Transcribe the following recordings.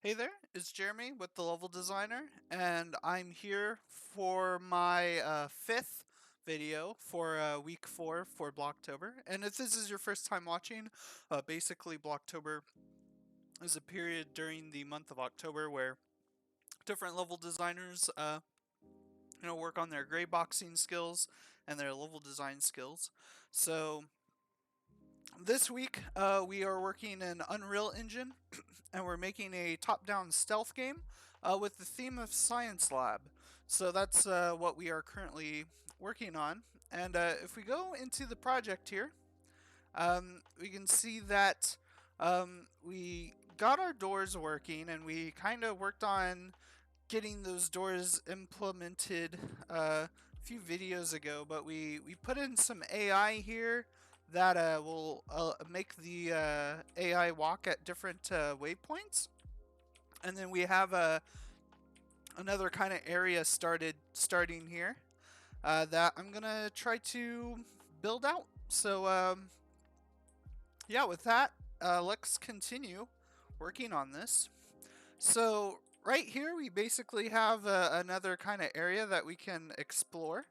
Hey there, it's Jeremy with the Level Designer, and I'm here for my fifth video for week 4 for Blocktober. And if this is your first time watching, basically Blocktober is a period during the month of October where different level designers work on their gray boxing skills and their level design skills. So this week we are working in Unreal Engine and we're making a top-down stealth game with the theme of Science Lab. So that's what we are currently working on. And if we go into the project here, we can see that we got our doors working and we kind of worked on getting those doors implemented a few videos ago, but we put in some AI here that will make the AI walk at different waypoints, and then we have another kind of area starting here that I'm gonna try to build out. So yeah, with that, let's continue working on this. So right here we basically have another kind of area that we can explore.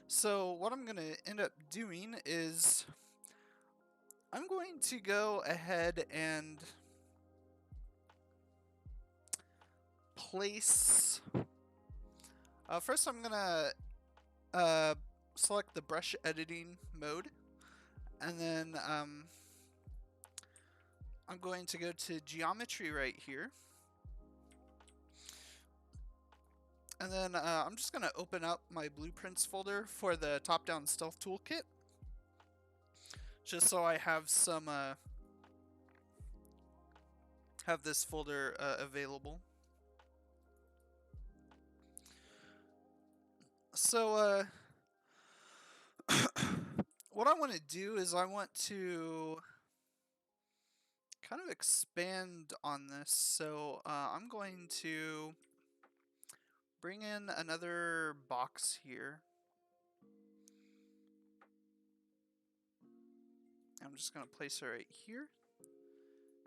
So what I'm going to end up doing is I'm going to go ahead and place... first I'm going to select the brush editing mode, and then I'm going to go to geometry right here. And then I'm just going to open up my blueprints folder for the top-down stealth toolkit, just so I have some have this folder available. So what I want to do is I want to kind of expand on this. So I'm going to bring in another box here. I'm just going to place it right here.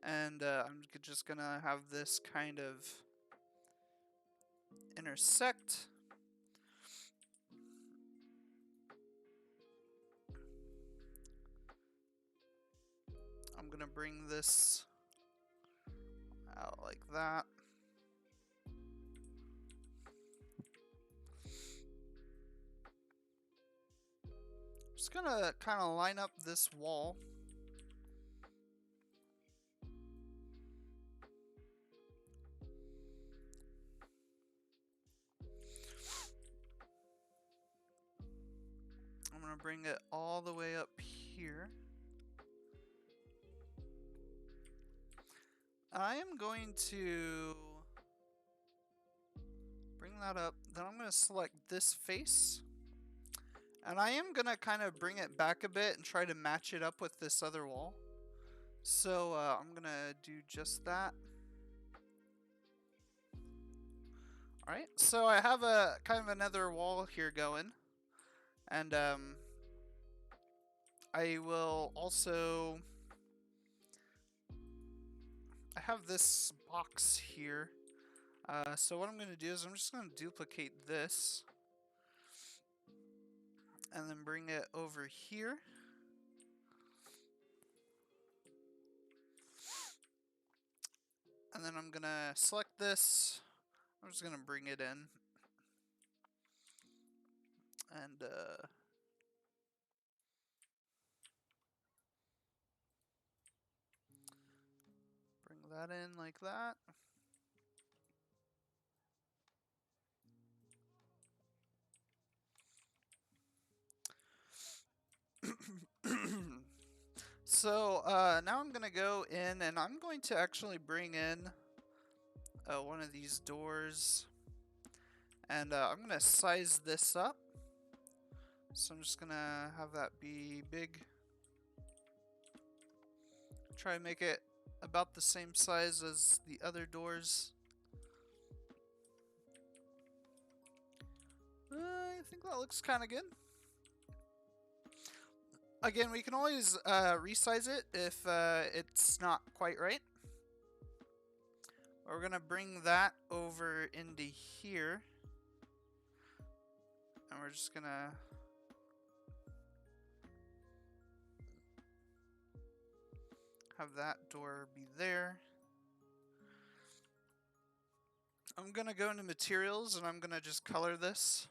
And I'm just going to have this kind of intersect. I'm going to bring this out like that. Just gonna kind of line up this wall. I'm gonna bring it all the way up here. I am going to bring that up. Then I'm gonna select this face. And I am gonna kind of bring it back a bit and try to match it up with this other wall. So I'm gonna do just that. Alright, so I have a kind of another wall here going. And I will also... I have this box here. So what I'm gonna do is I'm just gonna duplicate this. And then bring it over here. And then I'm gonna select this. I'm just gonna bring it in. And bring that in like that. So now I'm gonna go in and I'm going to actually bring in one of these doors, and I'm gonna size this up. So I'm just gonna have that be big. Try and make it about the same size as the other doors. I think that looks kind of good. Again, we can always resize it if it's not quite right. We're going to bring that over into here. And we're just going to have that door be there. I'm going to go into materials and I'm going to just color this.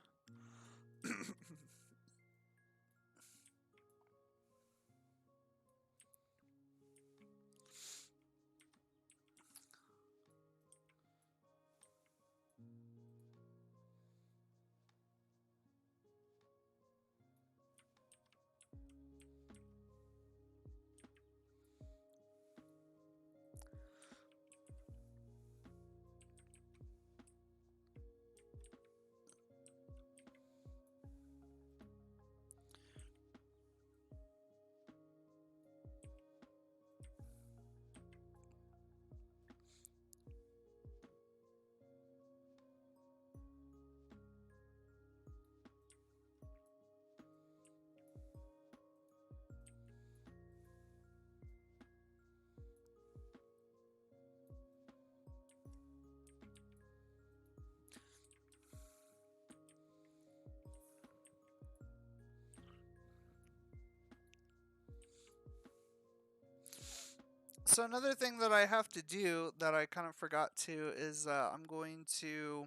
So another thing that I have to do that I kind of forgot to is I'm going to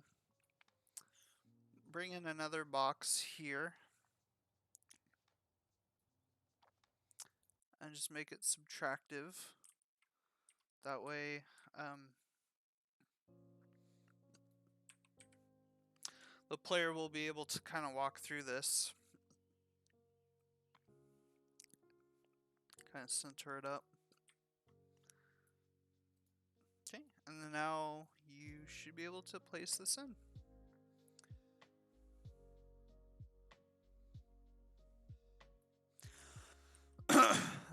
bring in another box here and just make it subtractive. That way the player will be able to kind of walk through this. Kind of center it up. Okay, and then now you should be able to place this in.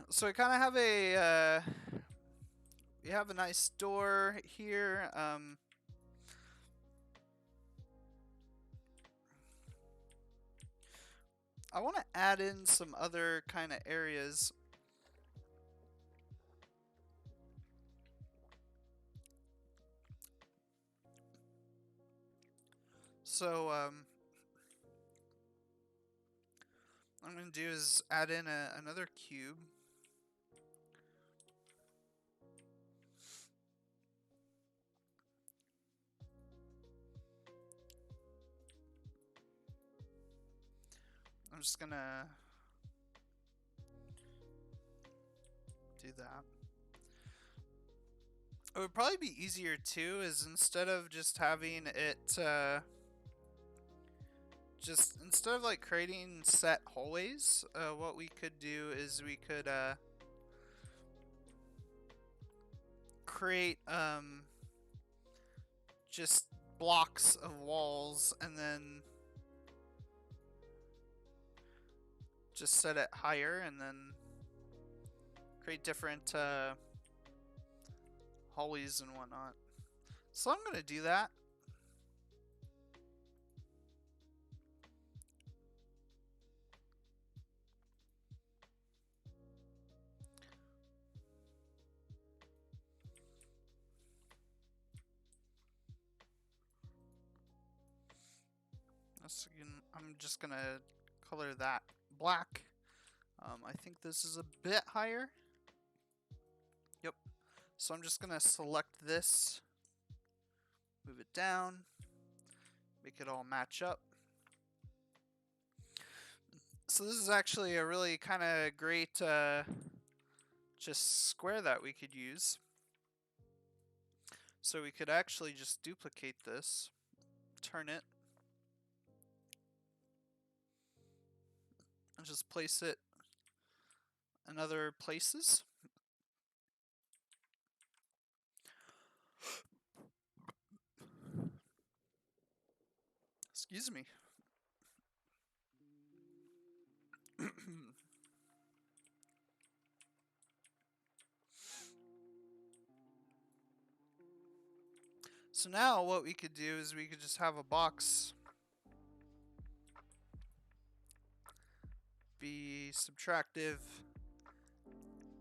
So I kind of have a we have a nice door here. I want to add in some other kind of areas. So what I'm going to do is add in another cube. I'm just going to do that. It would probably be easier too, is instead of just having it instead of like creating set hallways, what we could do is we could create just blocks of walls and then just set it higher and then create different hallways and whatnot. So I'm gonna do that. I'm just gonna color that black. I think this is a bit higher. Yep. So I'm just gonna select this, move it down, make it all match up. So this is actually a really kind of great just square that we could use. So we could actually just duplicate this, turn it, and just place it in other places. Excuse me. So now what we could do is we could just have a box be subtractive.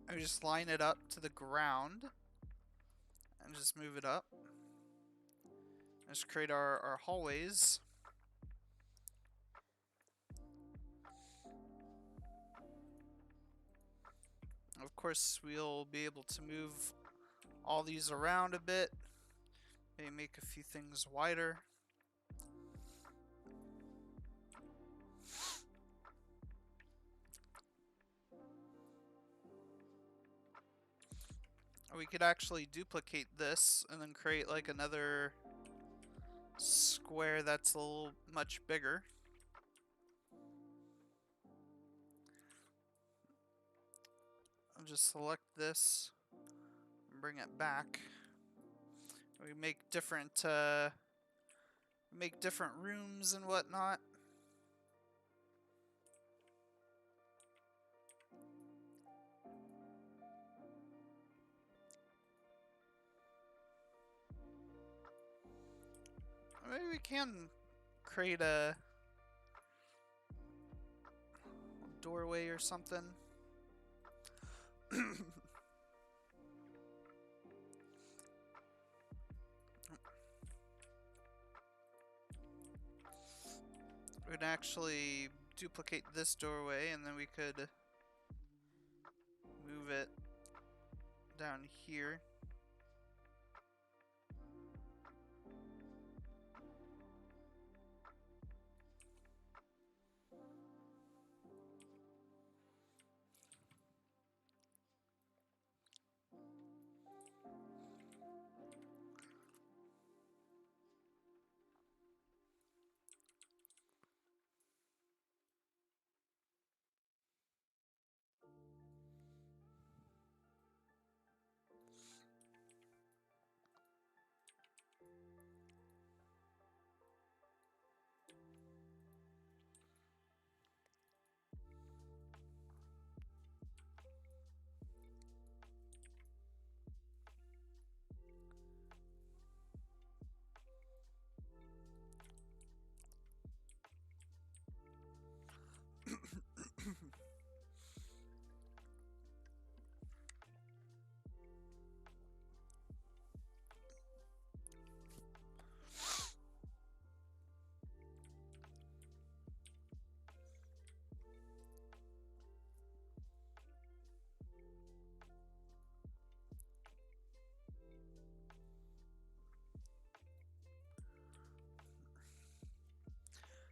I just line it up to the ground and just move it up. Let's create our hallways. Of course, we'll be able to move all these around a bit. Maybe make a few things wider. We could actually duplicate this and then create like another square that's a little much bigger. I'll just select this and bring it back. We make different rooms and whatnot. Maybe we can create a doorway or something. We'd actually duplicate this doorway and then we could move it down here.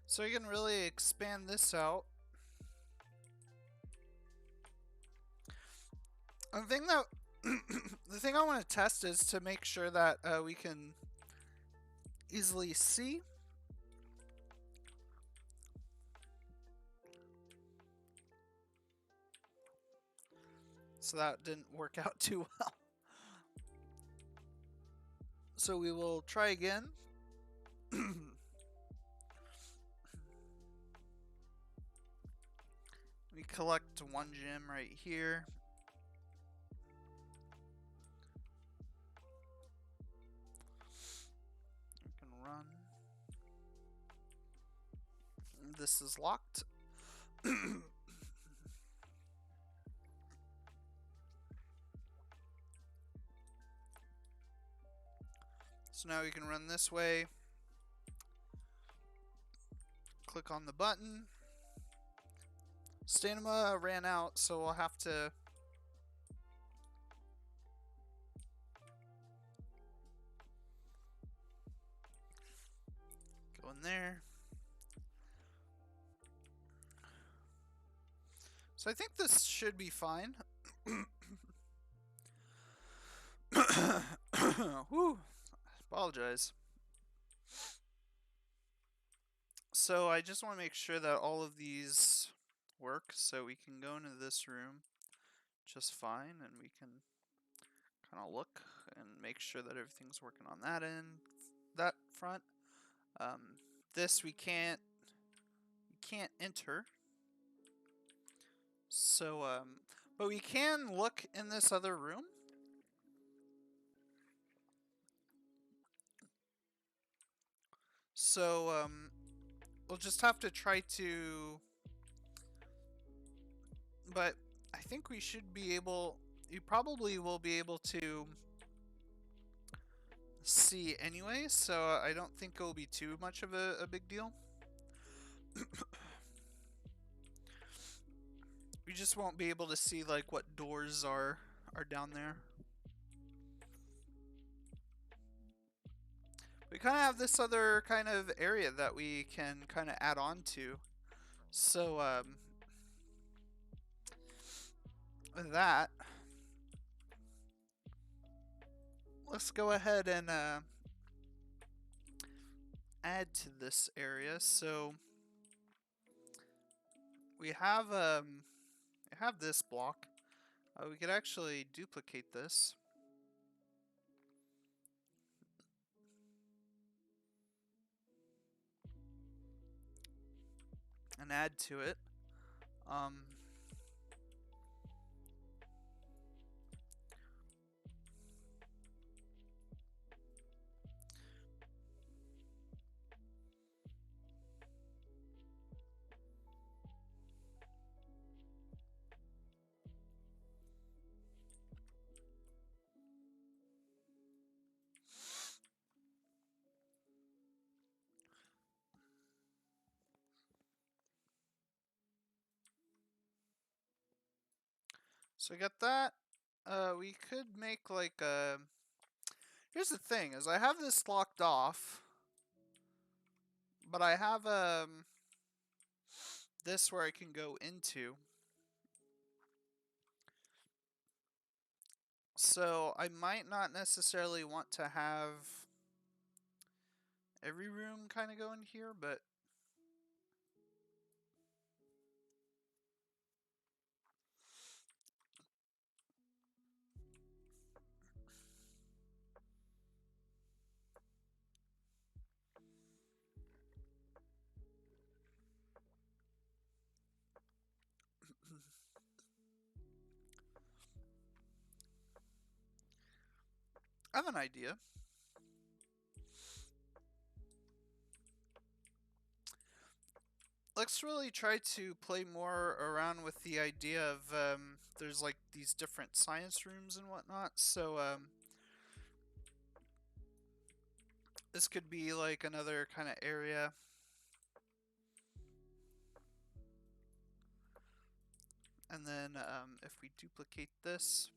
So you can really expand this out. The thing that the thing I want to test is to make sure that we can easily see. So that didn't work out too well. So we will try again. We collect one gem right here. We can run. This is locked. So now we can run this way. Click on the button. Stamina ran out, so we'll have to go in there. So I think this should be fine. Whew. Apologize. So I just want to make sure that all of these work, so we can go into this room just fine, and we can kind of look and make sure that everything's working on that end, that front. This we can't enter. So but we can look in this other room. So we'll just have to try to, but I think we should be able, you probably will be able to see anyway, so I don't think it will be too much of a big deal. We just won't be able to see like what doors are down there. We kind of have this other kind of area that we can kind of add on to. So with that, let's go ahead and add to this area. So we have this block. We could actually duplicate this. And add to it. So I got that. We could make like a... Here's the thing, is I have this locked off. But I have this where I can go into. So I might not necessarily want to have every room kind of go in here, but I have an idea. Let's really try to play more around with the idea of there's like these different science rooms and whatnot. So this could be like another kind of area. And then if we duplicate this,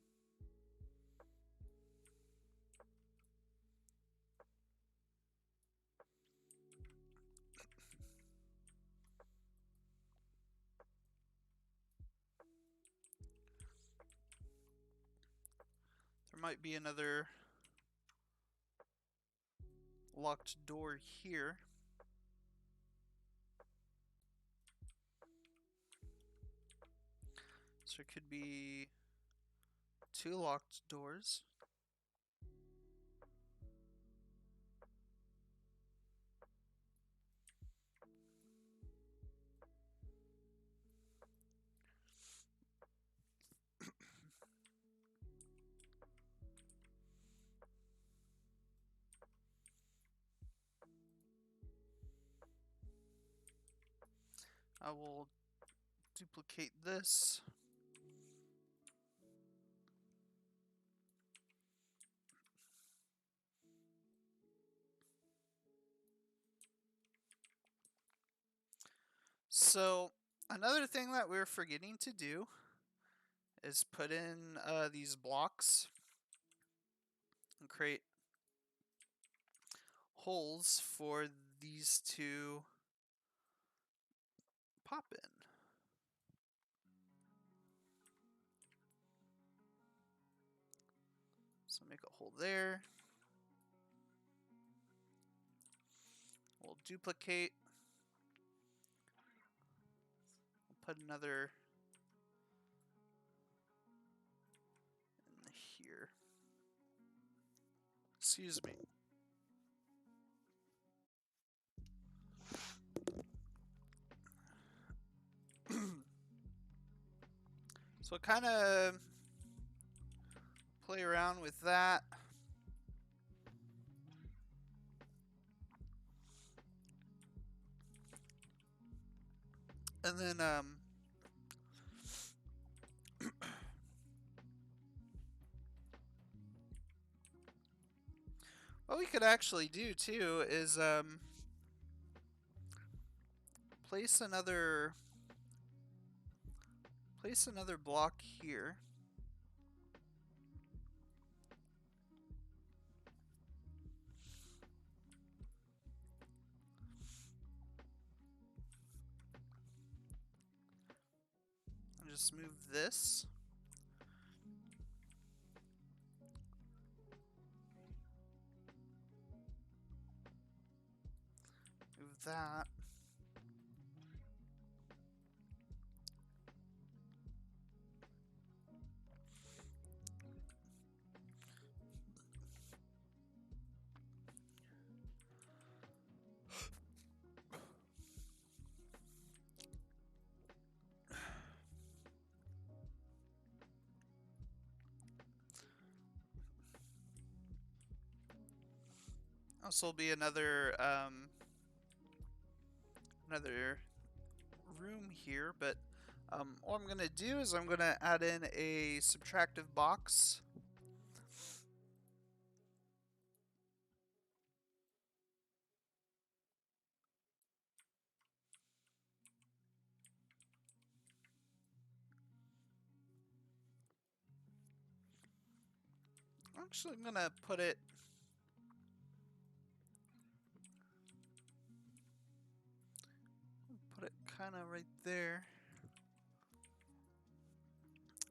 there might be another locked door here. So it could be 2 locked doors. I will duplicate this. So another thing that we're forgetting to do is put in these blocks and create holes for these to pop in. So make a hole there. We'll duplicate. We'll put another in here. Excuse me. So kind of play around with that. And then what we could actually do too is place another block here. And just move this. Move that. Also will be another room here, but what I'm gonna do is I'm gonna add in a subtractive box. Actually, I'm gonna put it kind of right there.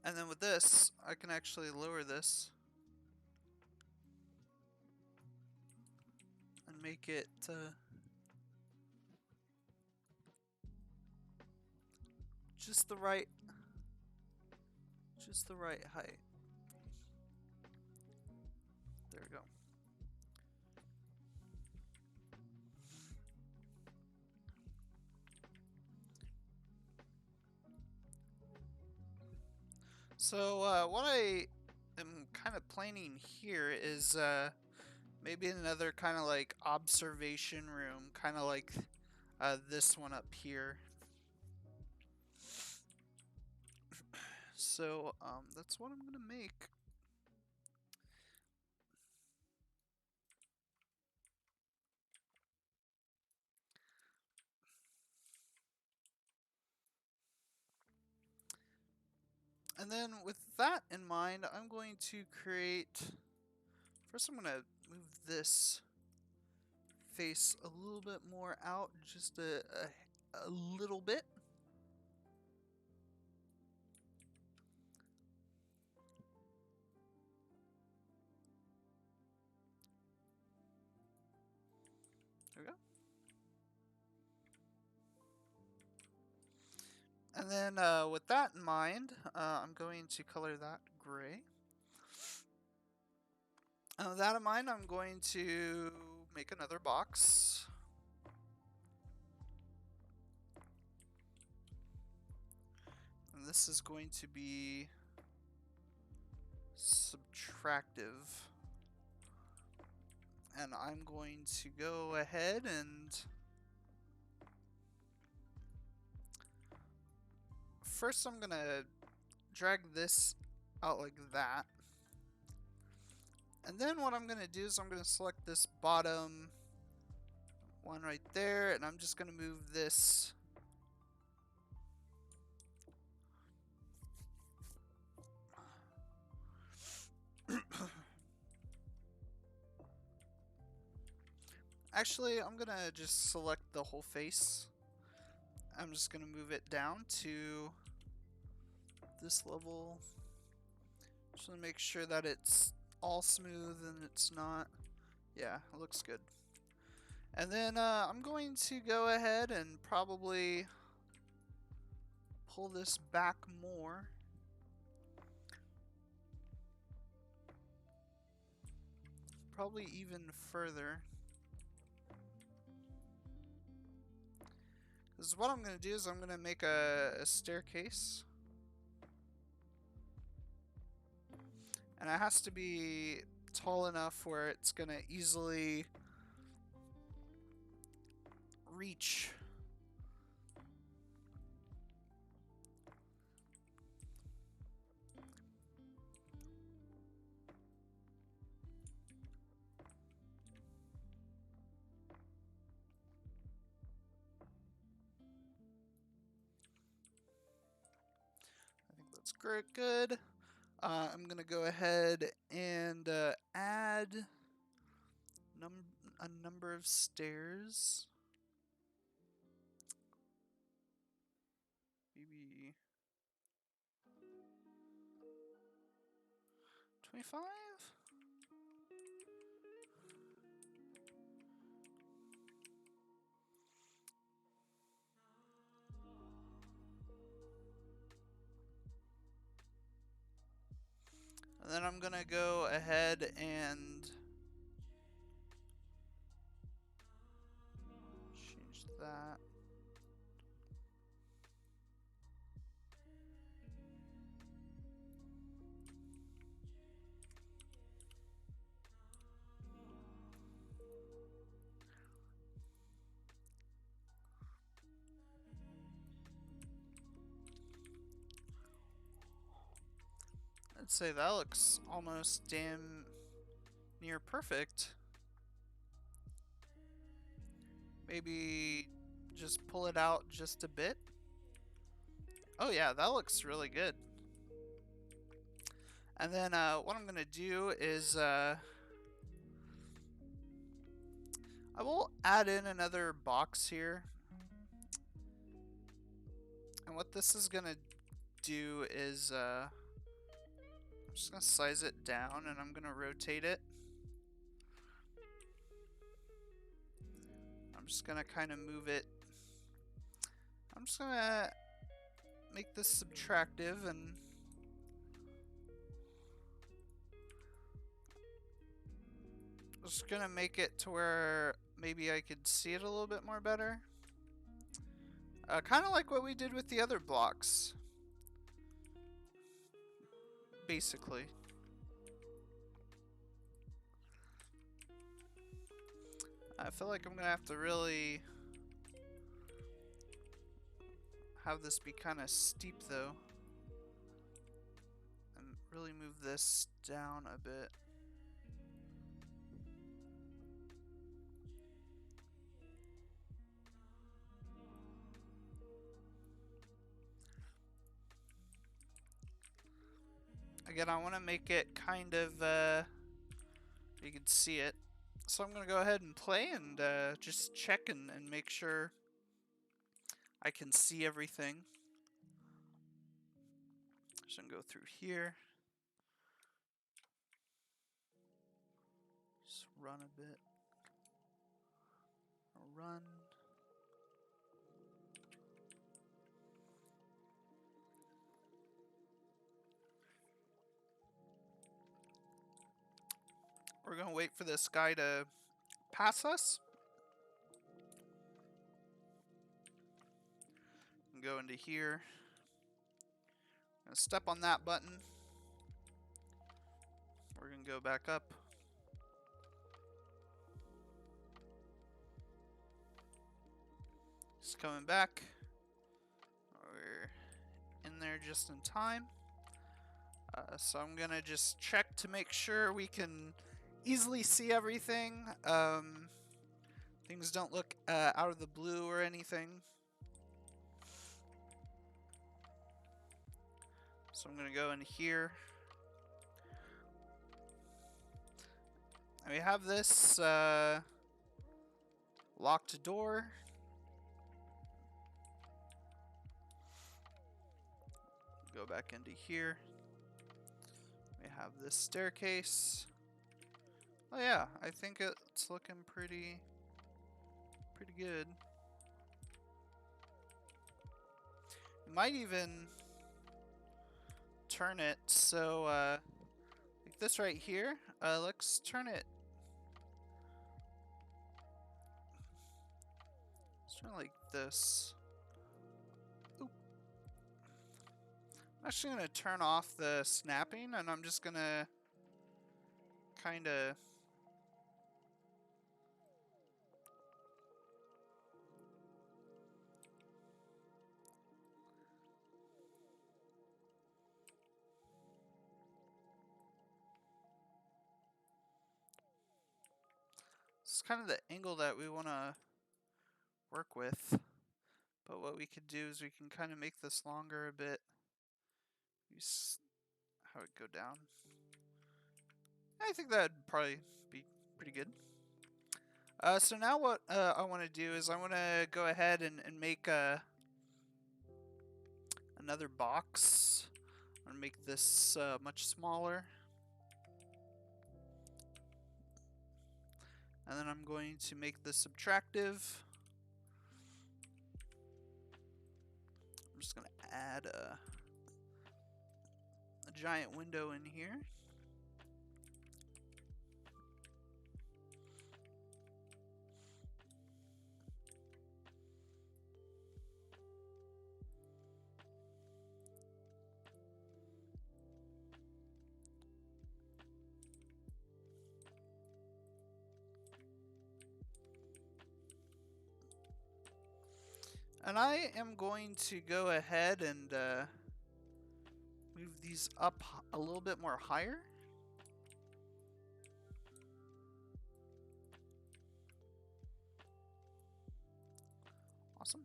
And then with this, I can actually lower this and make it just the right height. There we go. So what I am kind of planning here is maybe another kind of like observation room, kind of like this one up here. So that's what I'm gonna make. And then with that in mind, I'm going to create, first I'm gonna move this face a little bit more out, just a little bit. There we go. And then with that in mind, I'm going to color that gray. With that in mind, I'm going to make another box. And this is going to be subtractive. And I'm going to go ahead and first I'm gonna drag this out like that. And then what I'm gonna do is I'm gonna select this bottom one right there, and I'm just gonna move this actually I'm gonna just select the whole face. I'm just gonna move it down to this level, just to make sure that it's all smooth and it's not. Yeah, it looks good. And then I'm going to go ahead and probably pull this back more. Probably even further. Because what I'm going to do is I'm going to make a staircase. And it has to be tall enough where it's going to easily reach. good. I'm gonna go ahead and add a number of stairs. Maybe 25? And then I'm gonna go ahead and change that. I'd say that looks almost damn near perfect. Maybe just pull it out just a bit. Oh yeah, that looks really good. And then what I'm gonna do is I will add in another box here. And what this is gonna do is I'm just gonna size it down and I'm gonna rotate it. I'm just gonna kind of move it. I'm just gonna make this subtractive and just gonna make it to where maybe I could see it a little bit more better. Kind of like what we did with the other blocks, basically. I feel like I'm gonna have to really have this be kind of steep though, and really move this down a bit. Again, I want to make it kind of, you can see it. So I'm going to go ahead and play and just check and make sure I can see everything. Just going to go through here. Just run a bit. I'll run. We're going to wait for this guy to pass us. And go into here. I'm going to step on that button. We're going to go back up. Just coming back. We're in there just in time. So I'm going to just check to make sure we can easily see everything. Things don't look out of the blue or anything. So I'm going to go in here. And we have this locked door. Go back into here. We have this staircase. Oh yeah, I think it's looking pretty good. You might even turn it so like this right here. Let's turn it. Let's turn it like this. Oop. I'm actually gonna turn off the snapping, and I'm just gonna kind of it's kind of the angle that we want to work with. But what we could do is we can kind of make this longer a bit. How it go down. I think that'd probably be pretty good. So now what I want to do is I want to go ahead and make another box. I'm going to make this much smaller. And then I'm going to make this subtractive. I'm just going to add a giant window in here. And I am going to go ahead and move these up a little bit more higher. Awesome.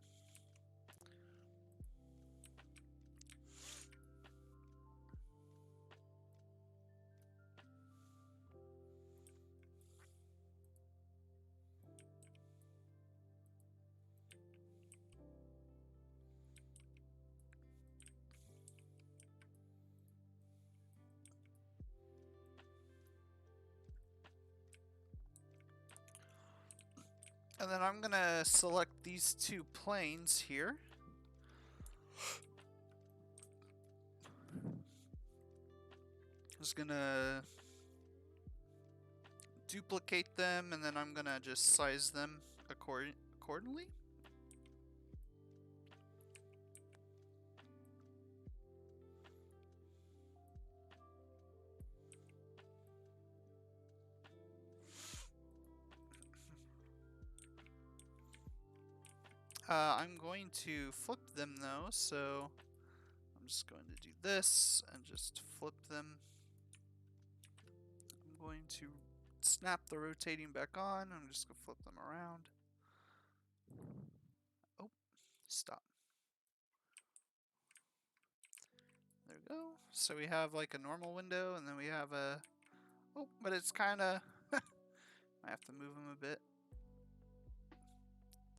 And then I'm going to select these two planes here. Just going to duplicate them, and then I'm going to just size them accordingly. I'm going to flip them though, so I'm just going to do this and just flip them. I'm going to snap the rotating back on. I'm just going to flip them around. Oh, stop. There we go. So we have like a normal window, and then we have a... Oh, but it's kind of... I have to move them a bit.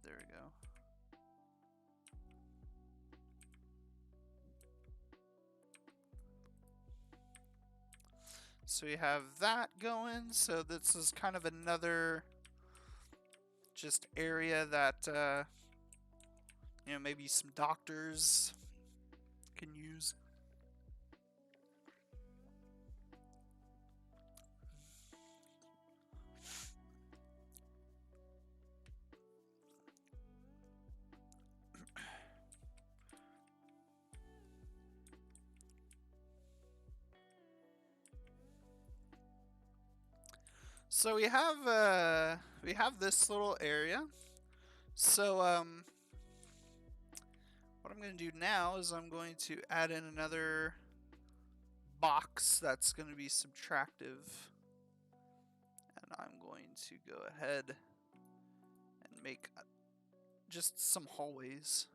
There we go. So we have that going. So this is kind of another just area that, you know, maybe some doctors can use. So we have this little area. So what I'm going to do now is I'm going to add in another box that's going to be subtractive, and I'm going to go ahead and make just some hallways.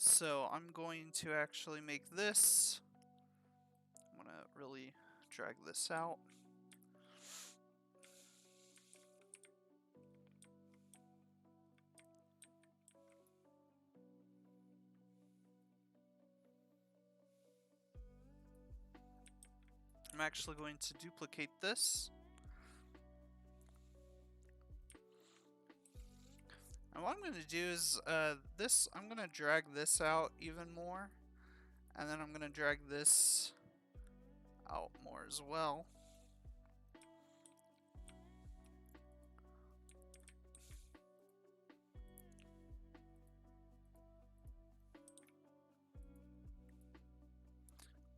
So I'm going to actually make this. I'm going to really drag this out. I'm actually going to duplicate this. And what I'm going to do is I'm going to drag this out even more, and then I'm going to drag this out more as well.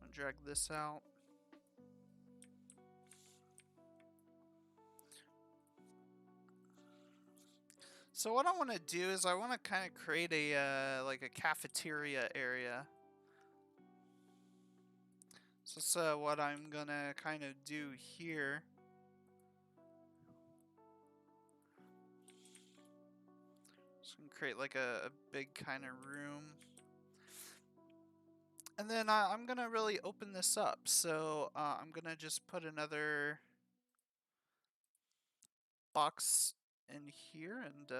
I'm going to drag this out. So what I want to do is I want to kind of create a like a cafeteria area. So that's what I'm gonna kind of do here. Just gonna create like a big kind of room. And then I'm gonna really open this up. So I'm gonna just put another box in here and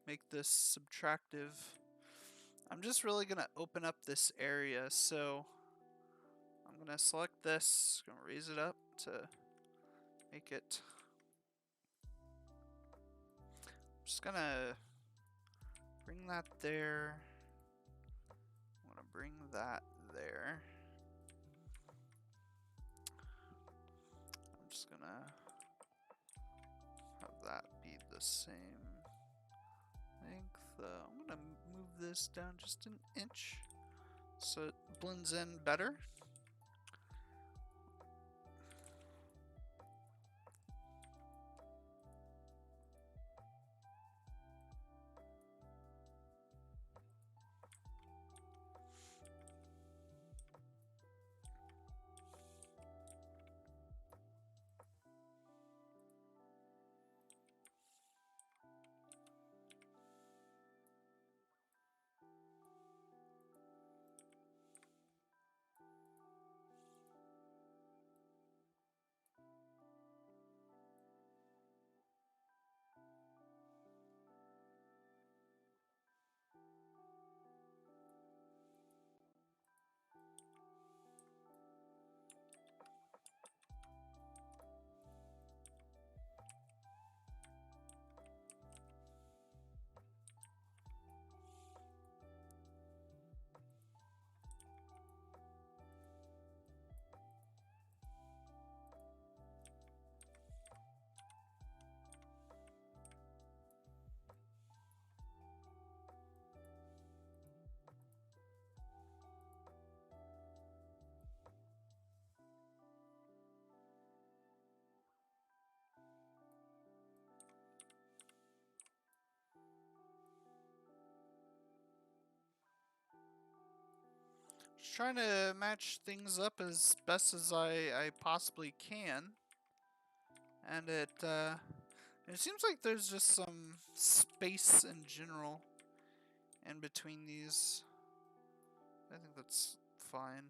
make this subtractive. I'm just really gonna open up this area. So I'm gonna select this, gonna raise it up to make it. Just gonna bring that there. I'm gonna bring that there. I'm just gonna have that be the same length. I'm gonna move this down just an inch so it blends in better. Just trying to match things up as best as I possibly can. And it seems like there's just some space in general in between these. I think that's fine.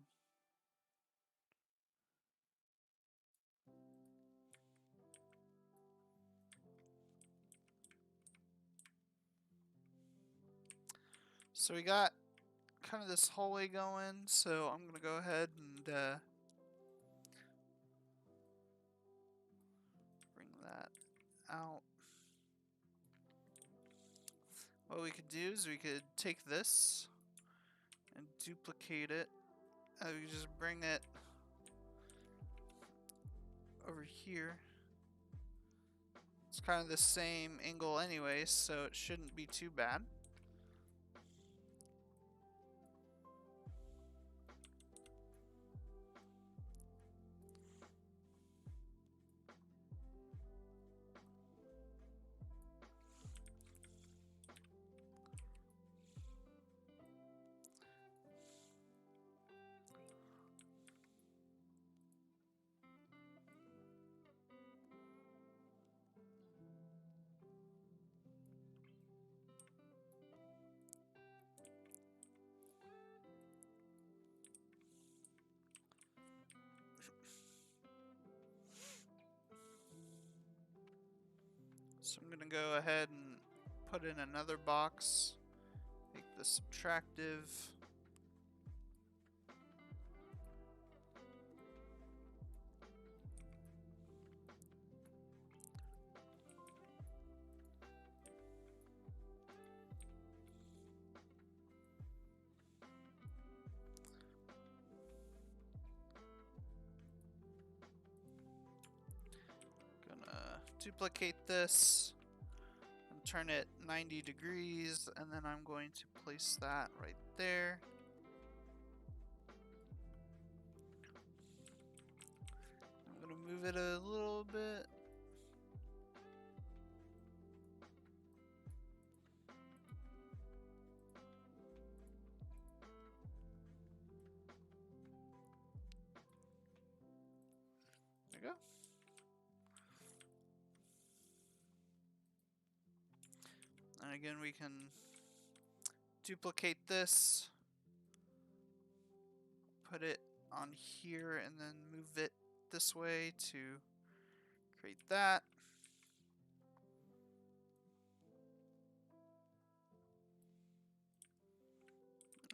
So we got kind of this hallway going, so I'm gonna go ahead and bring that out. What we could do is we could take this and duplicate it. We could just bring it over here. It's kind of the same angle anyway, so it shouldn't be too bad. So I'm gonna go ahead and put in another box, make this subtractive. Gonna duplicate this and turn it 90 degrees, and then I'm going to place that right there. I'm gonna move it a little bit. There we go. And again, we can duplicate this, put it on here, and then move it this way to create that.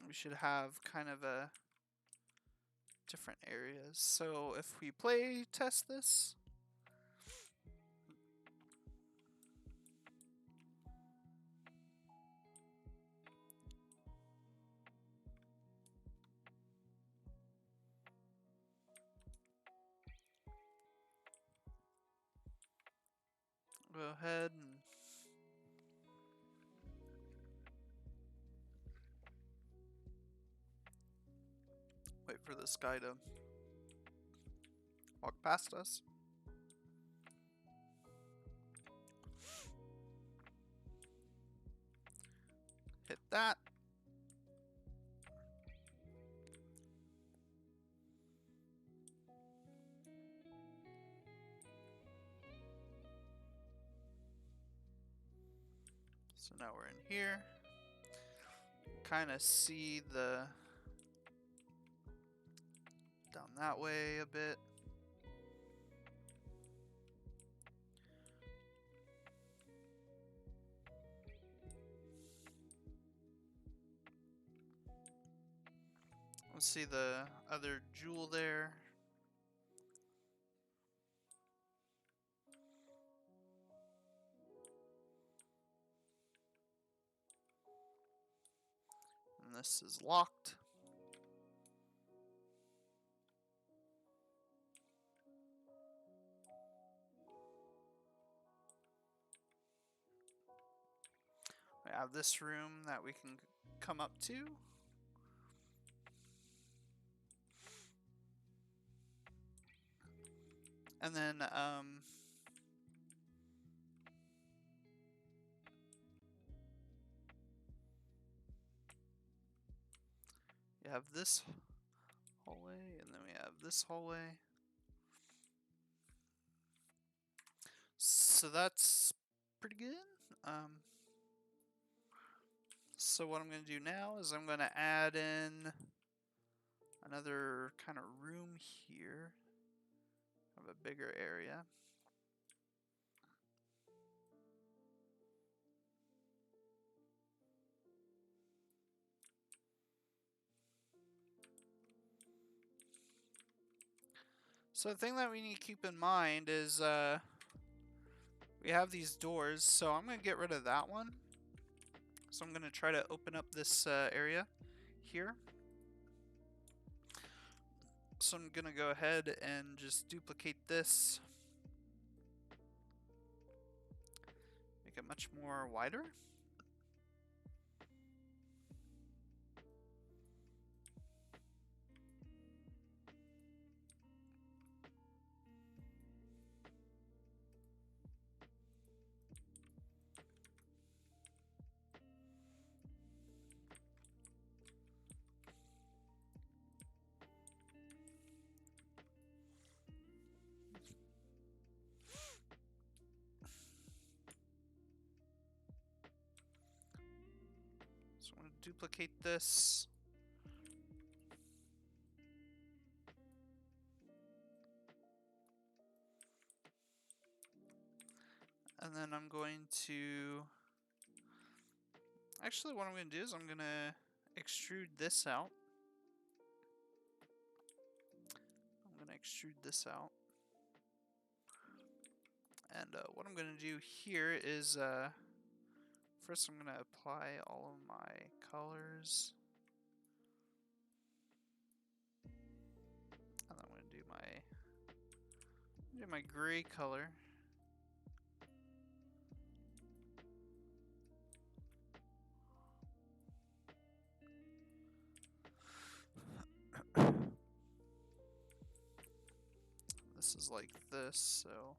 We should have kind of a different areas. So if we play test this, go ahead and wait for this guy to walk past us. Hit that. So now we're in here. Kind of see the down that way a bit. Let's see the other jewel there. And this is locked. We have this room that we can come up to. And then you have this hallway, and then we have this hallway. So that's pretty good. So what I'm going to do now is I'm going to add in another kind of room here. Have a bigger area. So the thing that we need to keep in mind is we have these doors, so I'm going to get rid of that one. So I'm going to try to open up this area here. So I'm going to go ahead and just duplicate this. Make it much more wider. So I'm going to duplicate this. And then I'm going to... Actually, what I'm going to do is I'm going to extrude this out. I'm going to extrude this out. And what I'm going to do here is... first, I'm going to apply all of my colors. And I'm going to do my gray color. This is like this, so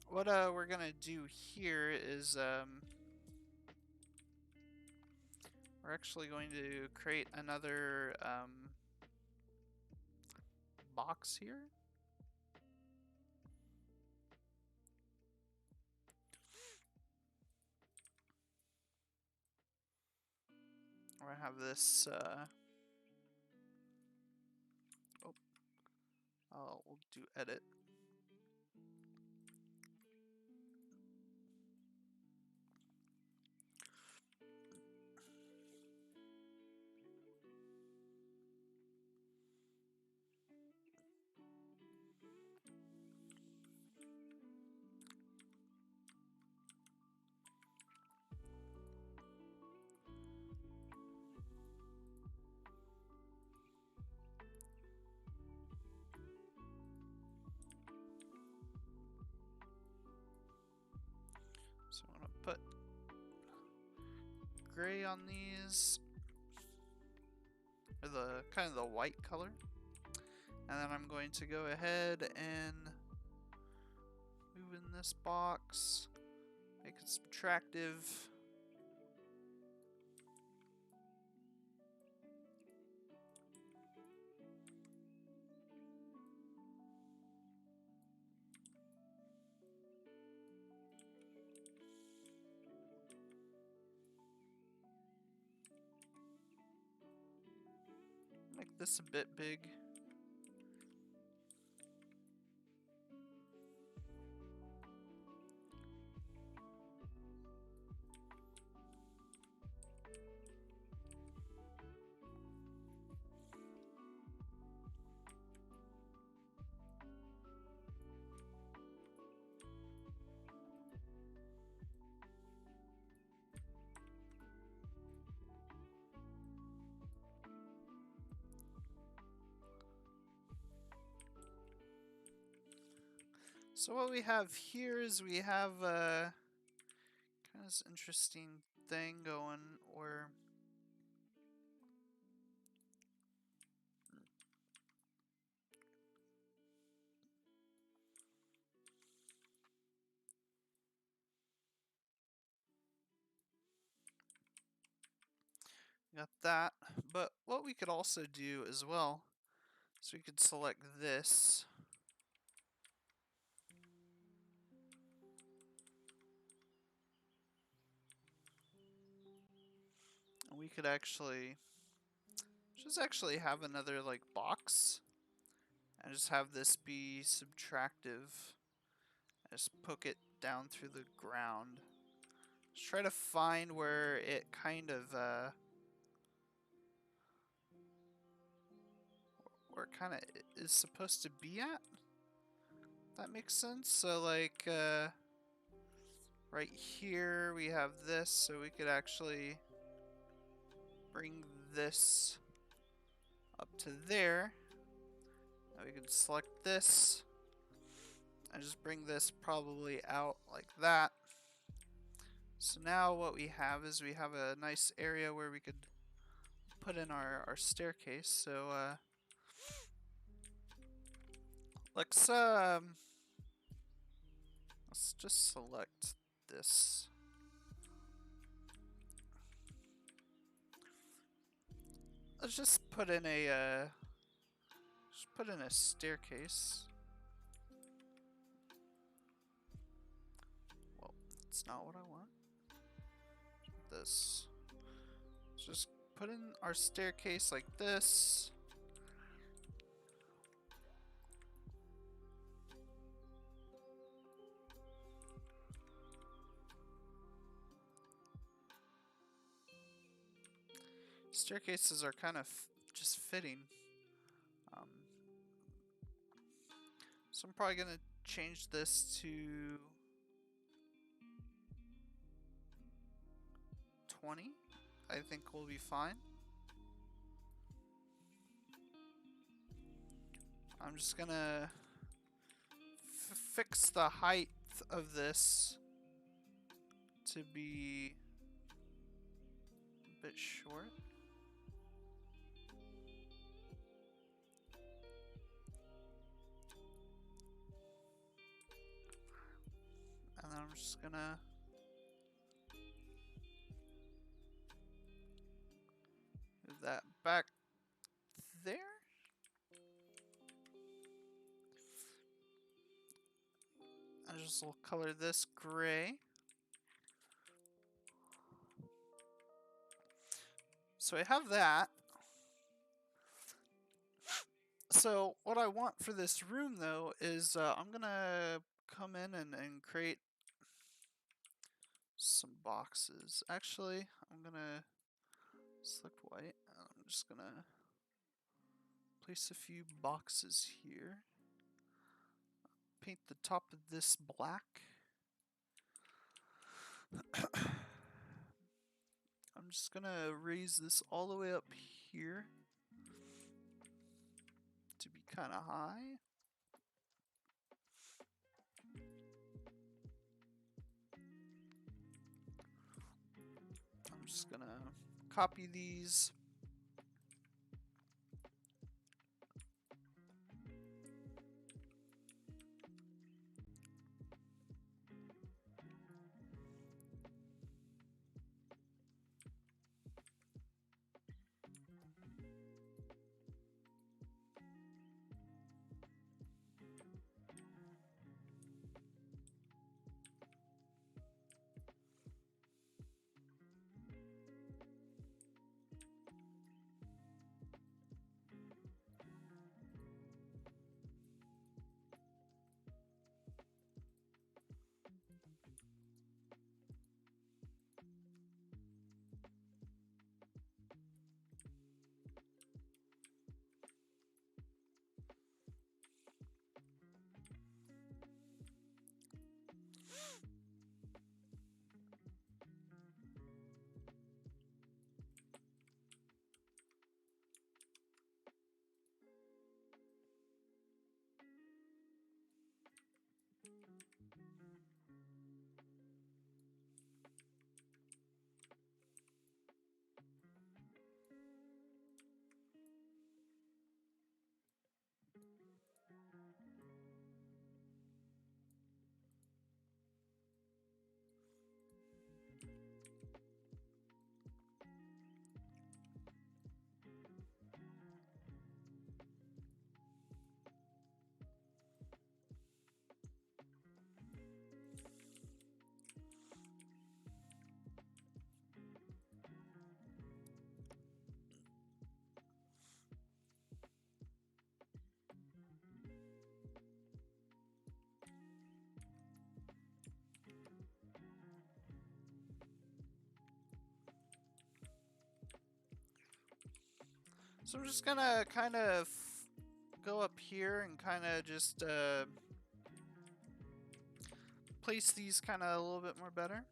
what we're gonna do here is we're actually going to create another box here. have this, we'll do edit. So I'm gonna put gray on these, or the kind of the white color, and then I'm going to go ahead and move in this box, make it subtractive. Make this a bit big. So what we have here is we have kind of this interesting thing going, or got that. But what we could also do as well, so we could select this. And we could actually just have another like box and just have this be subtractive. Just poke it down through the ground. Just try to find where it kind of where it kind of is supposed to be at. That makes sense. So like right here we have this, so we could actually bring this up to there. Now we can select this and just bring this probably out like that. So now what we have is we have a nice area where we could put in our staircase. So let's just select this. Let's just put in a staircase. Well, that's not what I want. This. Let's just put in our staircase like this. Staircases are kind of just fitting. So I'm probably gonna change this to 20. I think we'll be fine. I'm just gonna fix the height of this to be a bit short. And then I'm just gonna move that back there. I just will color this gray. So I have that. So what I want for this room though is I'm gonna come in and create some boxes. Actually, I'm gonna select white. I'm just gonna place a few boxes here. Paint the top of this black. I'm just gonna raise this all the way up here to be kind of high. I'm just gonna copy these. So I'm just gonna kind of go up here and kind of just place these kind of a little bit more better.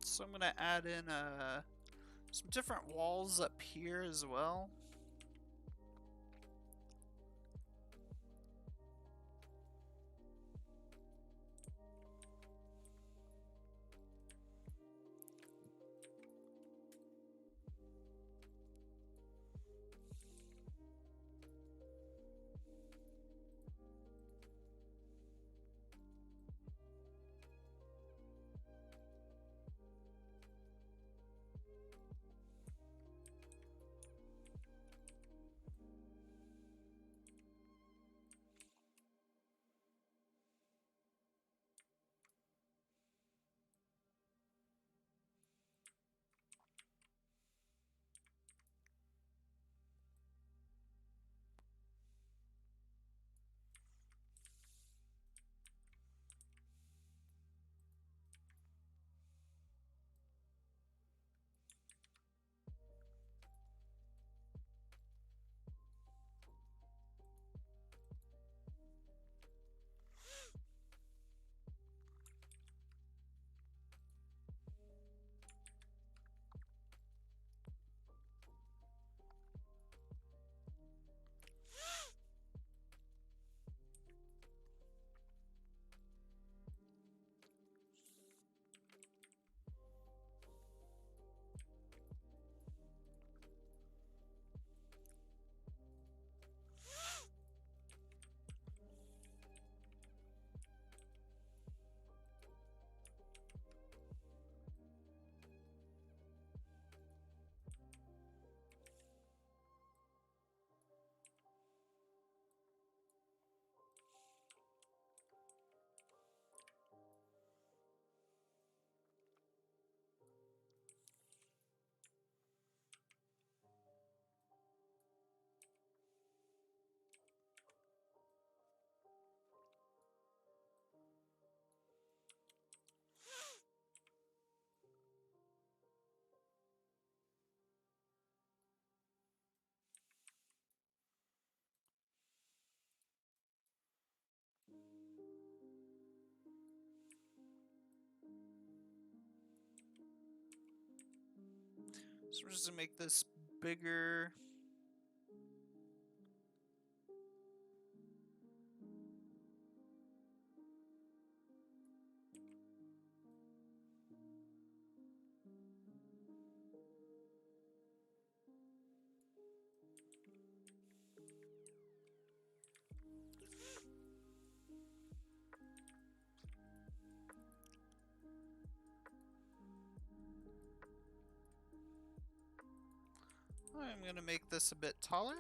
So I'm gonna add in some different walls up here as well. So we're just gonna make this bigger. I'm gonna make this a bit taller.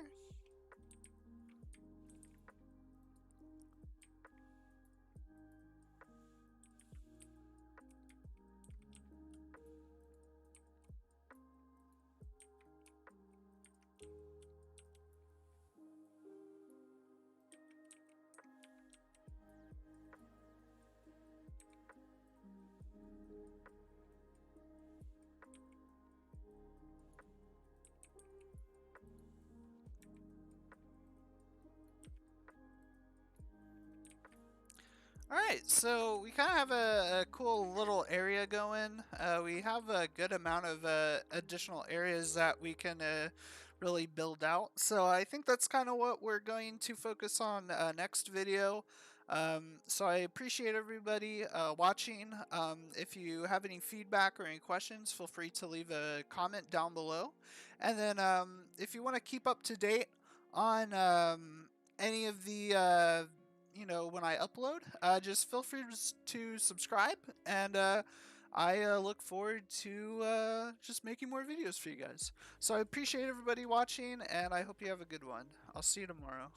Alright, so we kind of have a cool little area going. We have a good amount of additional areas that we can really build out. So I think that's kind of what we're going to focus on next video. So I appreciate everybody watching. If you have any feedback or any questions, feel free to leave a comment down below. And then if you want to keep up to date on any of the when I upload, just feel free to subscribe, and I look forward to just making more videos for you guys. So I appreciate everybody watching, and I hope you have a good one. I'll see you tomorrow.